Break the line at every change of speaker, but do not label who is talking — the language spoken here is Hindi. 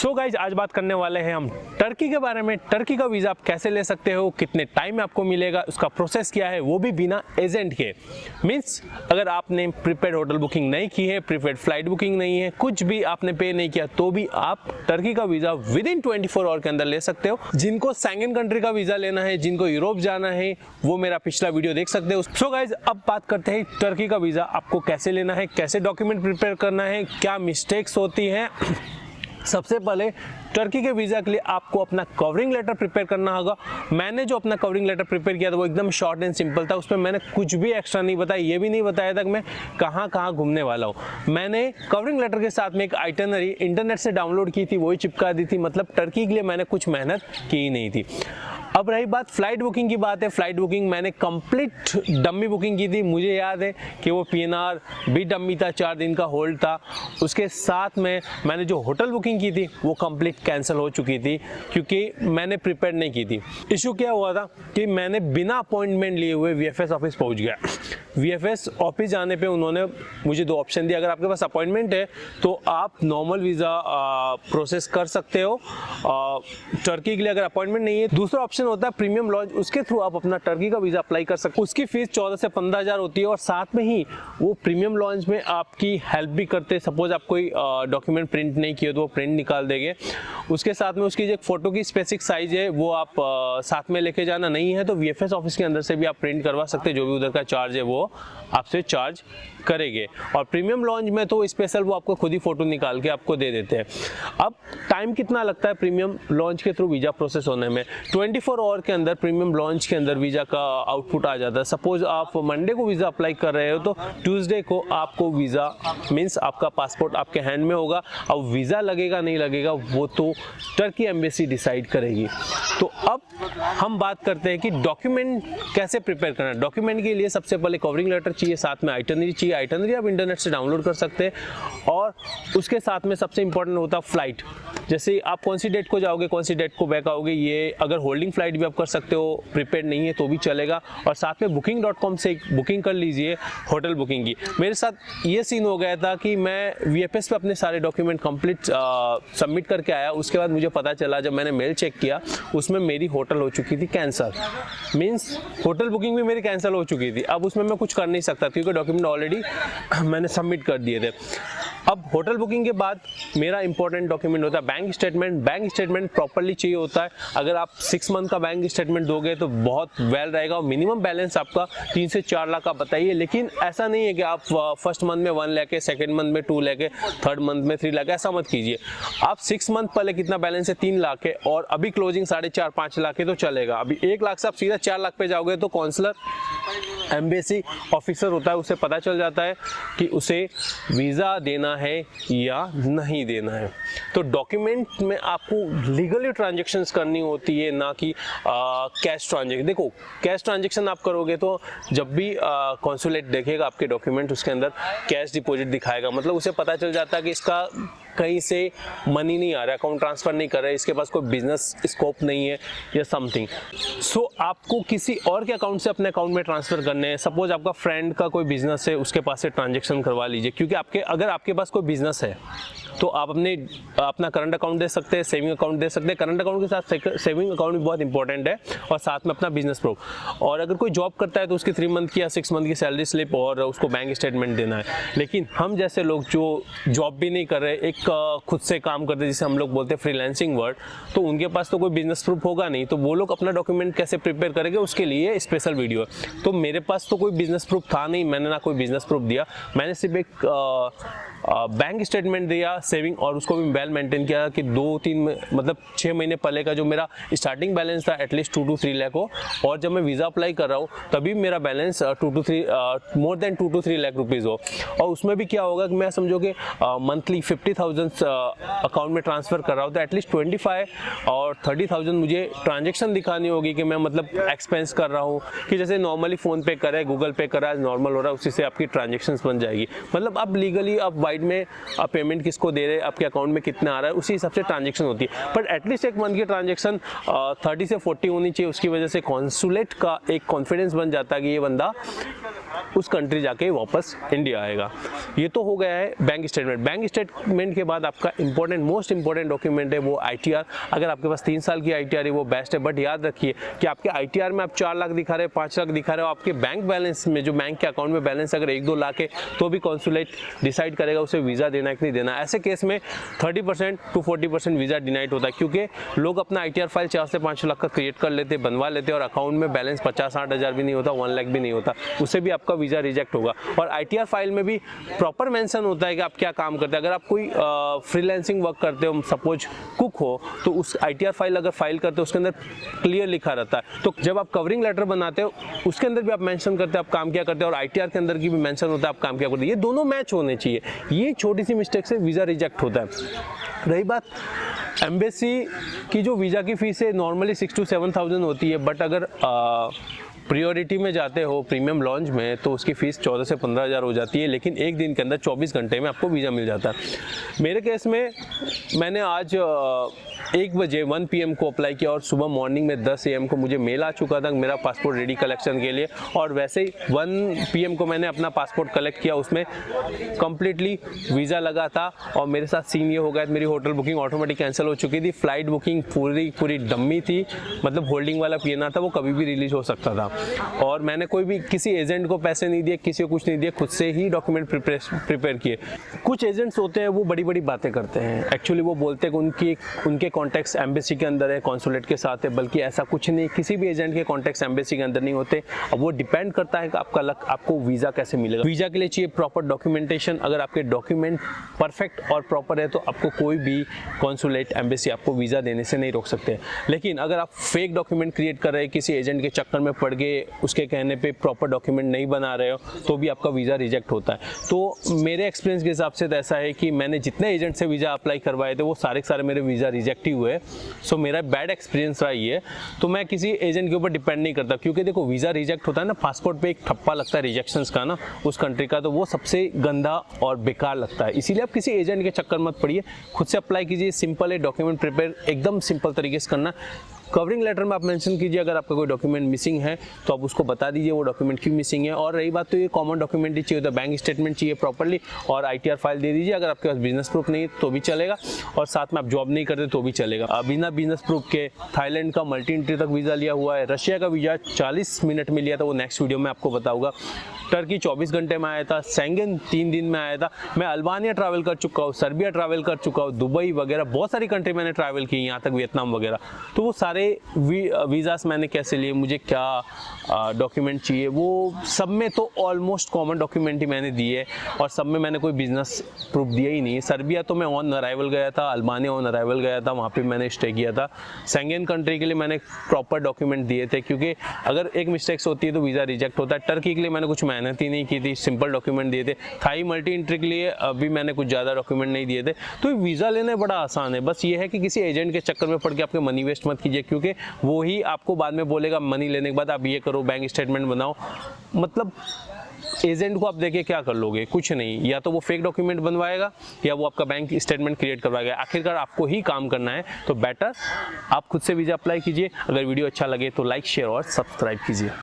सो गाइज आज बात करने वाले हैं हम टर्की के बारे में। टर्की का वीज़ा आप कैसे ले सकते हो, कितने टाइम में आपको मिलेगा, उसका प्रोसेस क्या है, वो भी बिना एजेंट के। मीन्स अगर आपने प्रीपेड होटल बुकिंग नहीं की है, प्रीपेड फ्लाइट बुकिंग नहीं है, कुछ भी आपने पे नहीं किया, तो भी आप टर्की का वीज़ा विद इन 24 आवर के अंदर ले सकते हो। जिनको शेंगन कंट्री का वीज़ा लेना है, जिनको यूरोप जाना है, वो मेरा पिछला वीडियो देख सकते हो। सो गाइज अब बात करते हैं टर्की का वीज़ा आपको कैसे लेना है, कैसे डॉक्यूमेंट प्रिपेयर करना है, क्या मिस्टेक्स होती हैं। सबसे पहले टर्की के वीज़ा के लिए आपको अपना कवरिंग लेटर प्रिपेयर करना होगा। मैंने जो अपना कवरिंग लेटर प्रिपेयर किया था वो एकदम शॉर्ट एंड सिंपल था। उसमें मैंने कुछ भी एक्स्ट्रा नहीं बताया, ये भी नहीं बताया था कि मैं कहाँ कहाँ घूमने वाला हूँ। मैंने कवरिंग लेटर के साथ में एक आइटनरी इंटरनेट से डाउनलोड की थी, वही चिपका दी थी। मतलब टर्की के लिए मैंने कुछ मेहनत की ही नहीं थी। अब रही बात फ्लाइट बुकिंग की बात है। फ्लाइट बुकिंग मैंने कंप्लीट डम्मी बुकिंग की थी। मुझे याद है कि वो PNR भी डम्मी था, 4 दिन का होल्ड था। उसके साथ में मैंने जो होटल बुकिंग की थी वो कंप्लीट कैंसिल हो चुकी थी क्योंकि मैंने प्रिपेयर नहीं की थी। इशू क्या हुआ था कि मैंने बिना अपॉइंटमेंट लिए हुए VFS ऑफिस पहुंच गया। VFS ऑफिस जाने पे उन्होंने मुझे 2 ऑप्शन दिए। अगर आपके पास अपॉइंटमेंट है तो आप नॉर्मल वीज़ा प्रोसेस कर सकते हो टर्की के लिए। अगर अपॉइंटमेंट नहीं है, दूसरा ऑप्शन होता है प्रीमियम लॉन्च, उसके थ्रू आप अपना टर्की का वीज़ा अप्लाई कर सकते हो। उसकी फीस 14 से 15 हज़ार होती है और साथ में ही वो प्रीमियम लॉन्च में आपकी हेल्प भी करते हैं। सपोज आप कोई डॉक्यूमेंट प्रिंट नहीं किए तो वो प्रिंट निकाल देंगे। उसके साथ में उसकी जो फोटो की स्पेसिफिक साइज है वो आप साथ में लेके जाना नहीं है तो VFS ऑफिस के अंदर से भी आप प्रिंट करवा सकते हैं। जो भी उधर का चार्ज है वो आपसे चार्ज करेंगे। और प्रीमियम लॉन्च में तो स्पेशल वो आपको खुद ही फोटो निकाल के आपको दे देते हैं। अब टाइम कितना लगता है प्रीमियम लॉन्च के थ्रू वीज़ा प्रोसेस होने में? 24 आवर के अंदर प्रीमियम लॉन्च के अंदर वीज़ा का आउटपुट आ जाता है। सपोज आप मंडे को वीज़ा अप्लाई कर रहे हो तो ट्यूसडे को आपको वीज़ा मीन्स आपका पासपोर्ट आपके हैंड में होगा। अब वीज़ा लगेगा नहीं लगेगा वो तो टर्की एम्बेसी डिसाइड करेगी। तो अब हम बात करते हैं कि डॉक्यूमेंट कैसे प्रिपेयर करना है। डॉक्यूमेंट के लिए सबसे पहले कवरिंग लेटर चाहिए, साथ में आइटनरी चाहिए। आइटनरी आप इंटरनेट से डाउनलोड कर सकते हैं और उसके साथ में सबसे इंपॉर्टेंट होता है फ्लाइट। जैसे आप कौन सी डेट को जाओगे, कौन सी डेट को बैक आओगे, ये अगर होल्डिंग फ्लाइट भी आप कर सकते हो, प्रिपेयर नहीं है तो भी चलेगा। और साथ में booking.com से बुकिंग कर लीजिए होटल बुकिंग की। मेरे साथ ये सीन हो गया था कि मैं VFS पे अपने सारे डॉक्यूमेंट कंप्लीट सबमिट करके आया। उसके बाद मुझे पता चला, जब मैंने मेल चेक किया उसमें मेरी होटल हो चुकी थी कैंसिल। मीन्स होटल बुकिंग भी मेरी कैंसिल हो चुकी थी। अब उसमें मैं कुछ कर नहीं सकता क्योंकि डॉक्यूमेंट ऑलरेडी मैंने सबमिट कर दिए थे। अब होटल बुकिंग के बाद मेरा इंपॉर्टेंट डॉक्यूमेंट होता है bank statement. Bank statement properly चाहिए होता है। अगर आप 6 मंथ का बैंक स्टेटमेंट दोगे तो बहुत वेल रहेगा। और मिनिमम बैलेंस आपका 3 से 4 लाख का बताइए। लेकिन ऐसा नहीं है कि आप फर्स्ट मंथ में 1 लाख है, सेकेंड मंथ में 2 लाख है, थर्ड मंथ में 3 लाख, ऐसा मत कीजिए। आप 6 मंथ पहले कितना बैलेंस है, 3 लाख है और अभी क्लोजिंग 4.5-5 लाख है तो चलेगा। अभी 1 लाख से आप सीधा 4 लाख पे जाओगे तो कौंसलर एम्बेसी ऑफिसर होता है, उसे पता चल जाता है कि उसे वीज़ा देना है या नहीं देना है। तो डॉक्यूमेंट में आपको लीगली ट्रांजैक्शंस करनी होती है, ना कि कैश ट्रांजैक्शन। देखो कैश ट्रांजैक्शन आप करोगे तो जब भी कॉन्सुलेट देखेगा आपके डॉक्यूमेंट, उसके अंदर कैश डिपॉजिट दिखाएगा। मतलब उसे पता चल जाता है कि इसका कहीं से मनी नहीं आ रहा है, अकाउंट ट्रांसफ़र नहीं कर रहा है, इसके पास कोई बिजनेस स्कोप नहीं है या समथिंग। सो आपको किसी और के अकाउंट से अपने अकाउंट में ट्रांसफ़र करने हैं। सपोज आपका फ्रेंड का कोई बिजनेस है, उसके पास से ट्रांजैक्शन करवा लीजिए। क्योंकि अगर आपके पास कोई बिजनेस है तो आप अपना करंट अकाउंट दे सकते हैं, सेविंग अकाउंट दे सकते हैं। करंट अकाउंट के साथ सेविंग अकाउंट भी बहुत इंपॉर्टेंट है और साथ में अपना बिजनेस प्रूफ। और अगर कोई जॉब करता है तो उसकी 3 मंथ की या 6 मंथ की सैलरी स्लिप और उसको बैंक स्टेटमेंट देना है। लेकिन हम जैसे लोग जो जॉब भी नहीं कर रहे, एक खुद से काम करते, जिसे हम लोग बोलते हैं फ्रीलांसिंग वर्ड, तो उनके पास तो कोई बिजनेस प्रूफ होगा नहीं। तो वो लोग अपना डॉक्यूमेंट कैसे प्रिपेयर करेंगे, उसके लिए स्पेशल वीडियो है। तो मेरे पास तो कोई बिजनेस प्रूफ था नहीं, मैंने ना कोई बिजनेस प्रूफ दिया। मैंने सिर्फ एक बैंक स्टेटमेंट दिया सेविंग, और उसको भी वेल मेंटेन किया कि 2-3 मतलब 6 महीने पहले का जो मेरा स्टार्टिंग बैलेंस था एटलीस्ट 2 to 3 लाख हो। और जब मैं वीज़ा अप्लाई कर रहा हूँ तभी मेरा balance 2 to 3 more than 2 to 3 lakh rupees हो। और उसमें भी क्या होगा कि मैं समझो कि मंथली 50,000 अकाउंट में ट्रांसफ़र कर रहा हूँ तो एटलीस्ट 25 और 30,000 मुझे ट्रांजेक्शन दिखानी होगी कि मैं मतलब एक्सपेंस कर रहा हूँ। कि जैसे नॉर्मली फ़ोन पे करे, गूगल पे करा, नॉर्मल हो रहा है, उसी से आपकी ट्रांजेक्शन बन जाएगी। मतलब अब लीगली आप वाइड में आप पेमेंट किसको दे रहे हैं, आपके अकाउंट में कितना आ रहा है, उसी हिसाब से ट्रांजेक्शन होती है। बट एटलीस्ट एक मंथ की ट्रांजेक्शन 30 से 40 होनी चाहिए। उसकी वजह से कॉन्सुलेट का एक कॉन्फिडेंस बन जाता है कि ये बंदा उस कंट्री जाके वापस इंडिया आएगा। ये तो हो गया है बैंक स्टेटमेंट। बैंक स्टेटमेंट के बाद आपका इंपॉर्टेंट, मोस्ट इंपॉर्टेंट डॉक्यूमेंट है वो ITR। अगर आपके पास 3 साल की ITR है वो बेस्ट है, बट याद रखिए कि आपके ITR में आप 4 लाख दिखा रहे हैं, 5 लाख दिखा रहे हो, आपके बैंक बैलेंस में, जो बैंक के अकाउंट में बैलेंस अगर 1-2 लाख है तो भी कॉन्सुलेट डिसाइड करेगा उसे वीज़ा देना है कि नहीं देना। ऐसे केस में 30% to 40% वीज़ा डिनाइड होता है, क्योंकि लोग अपना ITR फाइल 4 से 5 लाख का क्रिएट कर लेते, बनवा लेते और अकाउंट में बैलेंस 50-60 हज़ार भी नहीं होता, 1 लाख भी नहीं होता, उससे भी आपका वीज़ा रिजेक्ट होगा। और ITR फाइल में भी प्रॉपर मेंशन होता है कि आप क्या काम करते हैं। अगर आप कोई फ्रीलांसिंग वर्क करते हो, सपोज कुक हो, तो उस ITR फाइल अगर फाइल करते हो उसके अंदर क्लियर लिखा रहता है। तो जब आप कवरिंग लेटर बनाते हो उसके अंदर भी आप मेंशन करते हैं आप काम क्या करते हैं, और ITR के अंदर की भी मेंशन होता है आप काम क्या करते हैं। ये दोनों मैच होने चाहिए। ये छोटी सी मिस्टेक से वीज़ा रिजेक्ट होता है। रही बात एम्बेसी की, जो वीज़ा की फ़ीस है नॉर्मली 6 to 7,000 होती है, बट अगर प्रियोरिटी में जाते हो, प्रीमियम लॉन्च में, तो उसकी फ़ीस 14 से 15 हज़ार हो जाती है, लेकिन एक दिन के अंदर 24 घंटे में आपको वीज़ा मिल जाता है। मेरे केस में मैंने आज 1 बजे 1 PM को अप्लाई किया और सुबह मॉर्निंग में 10 AM को मुझे मेल आ चुका था मेरा पासपोर्ट रेडी कलेक्शन के लिए, और वैसे ही 1 PM को मैंने अपना पासपोर्ट कलेक्ट किया, उसमें कम्प्लीटली वीज़ा लगा था। और मेरे साथ सीन ये हो गया, मेरी होटल बुकिंग ऑटोमेटिक कैंसिल हो चुकी थी, फ़्लाइट बुकिंग पूरी डम्मी थी, मतलब होल्डिंग वाला PNR था, वो कभी भी रिलीज हो सकता था। और मैंने कोई भी किसी एजेंट को पैसे नहीं दिए, किसी को कुछ नहीं दिया, खुद से ही डॉक्यूमेंट प्रिपेयर किए। कुछ एजेंट्स होते हैं वो बड़ी बड़ी बातें करते हैं, एक्चुअली वो बोलते हैं कि उनके कॉन्टैक्ट्स एम्बेसी के अंदर है, कॉन्सुलेट के साथ है, बल्कि ऐसा कुछ नहीं, किसी भी एजेंट के कॉन्टैक्ट्स एम्बेसी के अंदर नहीं होते। अब वो डिपेंड करता है कि आपका लक, आपको वीज़ा कैसे मिलेगा। वीज़ा के लिए चाहिए प्रॉपर डॉक्यूमेंटेशन। अगर आपके डॉक्यूमेंट परफेक्ट और प्रॉपर है तो आपको कोई भी कॉन्सुलेट एम्बेसी आपको वीज़ा देने से नहीं रोक सकते। लेकिन अगर आप फेक डॉक्यूमेंट क्रिएट कर रहे हैं, किसी एजेंट के चक्कर में पड़ गए, उसके कहने पे प्रॉपर डॉक्यूमेंट नहीं बना रहे हो, तो भी आपका वीज़ा रिजेक्ट होता है। तो मेरे एक्सपीरियंस के हिसाब से तो ऐसा है कि मैंने जितने एजेंट से वीज़ा अप्लाई करवाए थे वो सारे के सारे मेरे वीज़ा रिजेक्ट ही हुए। सो मेरा बैड एक्सपीरियंस रहा ये। तो मैं किसी एजेंट के ऊपर डिपेंड नहीं करता, क्योंकि देखो वीज़ा रिजेक्ट होता है ना, पासपोर्ट पे एक ठप्पा लगता है रिजेक्शंस का ना, उस कंट्री का, तो वो सबसे गंदा और बेकार लगता है। इसीलिए आप किसी एजेंट के चक्कर मत पड़िए, खुद से अप्लाई कीजिए। सिंपल है, डॉक्यूमेंट प्रिपेयर एकदम सिंपल तरीके से करना। कवरिंग लेटर में आप मेंशन कीजिए अगर आपका कोई डॉक्यूमेंट मिसिंग है तो आप उसको बता दीजिए वो डॉक्यूमेंट क्यों मिसिंग है। और रही बात, तो ये कॉमन डॉक्यूमेंट ही चाहिए होता है, बैंक स्टेटमेंट चाहिए प्रॉपर्ली, और ITR फाइल दे दीजिए। अगर आपके पास बिजनेस प्रूफ नहीं है तो भी चलेगा, और साथ में आप जॉब नहीं करते तो भी चलेगा। बिना बिजनेस प्रूफ के थाईलैंड का मल्टी एंट्री तक वीज़ा लिया हुआ है, रशिया का वीज़ा 40 मिनट में लिया था, वो नेक्स्ट वीडियो में आपको बताऊंगा। टर्की 24 घंटे में आया था, शेंगेन 3 दिन में आया था। मैं अल्बानिया ट्रैवल कर चुका हूँ, सर्बिया ट्रैवल कर चुका हूँ, दुबई वगैरह बहुत सारी कंट्री मैंने ट्रैवल की, यहाँ तक वियतनाम वगैरह। तो वो सारे वीज़ास मैंने कैसे लिए, मुझे क्या डॉक्यूमेंट चाहिए, वो सब में तो ऑलमोस्ट कॉमन डॉक्यूमेंट ही मैंने दिए, और सब में मैंने कोई बिजनेस प्रूफ दिया ही नहीं। सर्बिया तो मैं ऑन अराइवल गया था, अल्बानिया ऑन अराइवल गया था, वहाँ पे मैंने स्टे किया था। शेंगेन कंट्री के लिए मैंने प्रॉपर डॉक्यूमेंट दिए थे, क्योंकि अगर एक मिस्टेक्स होती है तो वीज़ा रिजेक्ट होता है। टर्की के लिए मैंने कुछ मेहनत ही नहीं की थी, सिंपल डॉक्यूमेंट दिए थे। थाई मल्टी एंट्री के लिए अभी मैंने कुछ ज़्यादा डॉक्यूमेंट नहीं दिए थे। तो वीज़ा लेना बड़ा आसान है, बस ये है कि किसी एजेंट के चक्कर में पड़ के आपके मनी वेस्ट मत कीजिए, क्योंकि वो ही आपको बाद में बोलेगा मनी लेने के बाद आप ये करो, बैंक स्टेटमेंट बनाओ। मतलब एजेंट को आप देके क्या कर लोगे, कुछ नहीं। या तो वो फेक डॉक्यूमेंट बनवाएगा या वो आपका बैंक स्टेटमेंट क्रिएट करवाएगा, आखिरकार आपको ही काम करना है। तो बेटर आप खुद से वीज़ा अप्लाई कीजिए। अगर वीडियो अच्छा लगे तो लाइक, शेयर और सब्सक्राइब कीजिए।